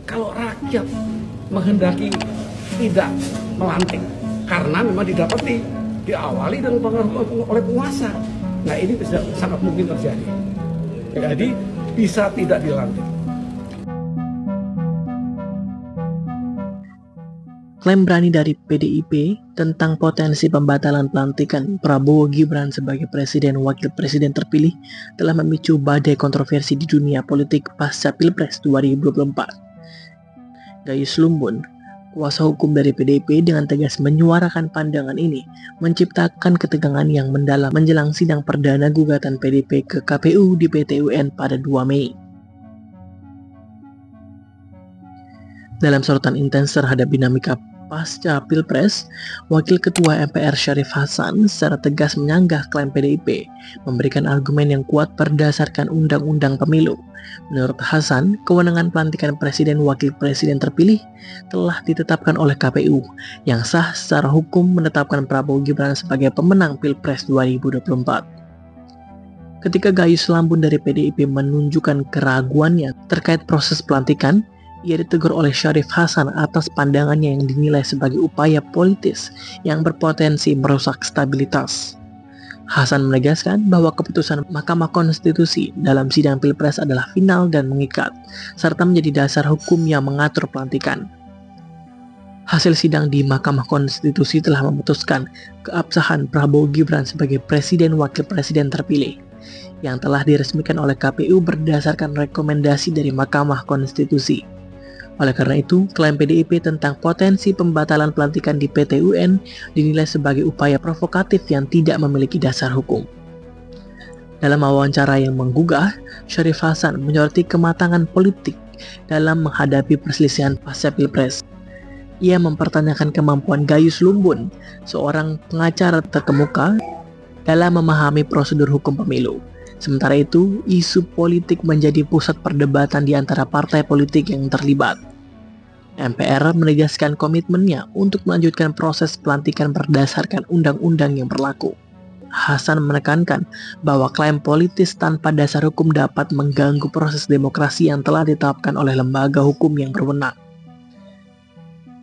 kalau rakyat menghendaki tidak melantik karena memang didapati diawali dengan pengaruh oleh penguasa, nah ini bisa sangat mungkin terjadi. Jadi bisa tidak dilantik. Klaim berani dari PDIP tentang potensi pembatalan pelantikan Prabowo Gibran sebagai presiden wakil presiden terpilih telah memicu badai kontroversi di dunia politik pasca Pilpres 2024. Gayus Lumbun, kuasa hukum dari PDIP, dengan tegas menyuarakan pandangan ini, menciptakan ketegangan yang mendalam menjelang sidang perdana gugatan PDIP ke KPU di PT UN pada 2 Mei. Dalam sorotan intens terhadap dinamika pasca Pilpres, Wakil Ketua MPR Syarif Hasan secara tegas menyanggah klaim PDIP, memberikan argumen yang kuat berdasarkan Undang-Undang Pemilu. Menurut Hasan, kewenangan pelantikan Presiden Wakil Presiden terpilih telah ditetapkan oleh KPU, yang sah secara hukum menetapkan Prabowo Gibran sebagai pemenang Pilpres 2024. Ketika Gayus Lumbun dari PDIP menunjukkan keraguannya terkait proses pelantikan, ia ditegur oleh Syarif Hasan atas pandangannya yang dinilai sebagai upaya politis yang berpotensi merusak stabilitas. Hasan menegaskan bahwa keputusan Mahkamah Konstitusi dalam sidang Pilpres adalah final dan mengikat, serta menjadi dasar hukum yang mengatur pelantikan. Hasil sidang di Mahkamah Konstitusi telah memutuskan keabsahan Prabowo Gibran sebagai Presiden Wakil Presiden terpilih, yang telah diresmikan oleh KPU berdasarkan rekomendasi dari Mahkamah Konstitusi. Oleh karena itu, klaim PDIP tentang potensi pembatalan pelantikan di PT UN dinilai sebagai upaya provokatif yang tidak memiliki dasar hukum. Dalam wawancara yang menggugah, Syarif Hasan menyoroti kematangan politik dalam menghadapi perselisihan pasca Pilpres. Ia mempertanyakan kemampuan Gayus Lumbun, seorang pengacara terkemuka, dalam memahami prosedur hukum pemilu. Sementara itu, isu politik menjadi pusat perdebatan di antara partai politik yang terlibat. MPR menegaskan komitmennya untuk melanjutkan proses pelantikan berdasarkan undang-undang yang berlaku. Hasan menekankan bahwa klaim politis tanpa dasar hukum dapat mengganggu proses demokrasi yang telah ditetapkan oleh lembaga hukum yang berwenang.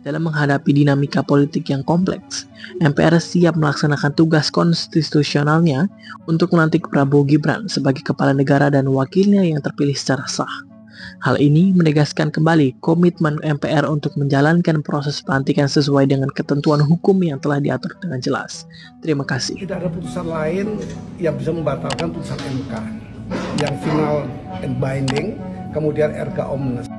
Dalam menghadapi dinamika politik yang kompleks, MPR siap melaksanakan tugas konstitusionalnya untuk melantik Prabowo Gibran sebagai kepala negara dan wakilnya yang terpilih secara sah. Hal ini menegaskan kembali komitmen MPR untuk menjalankan proses pelantikan sesuai dengan ketentuan hukum yang telah diatur dengan jelas. Terima kasih. Tidak ada putusan lain yang bisa membatalkan putusan MK yang final and binding, kemudian erga omnes.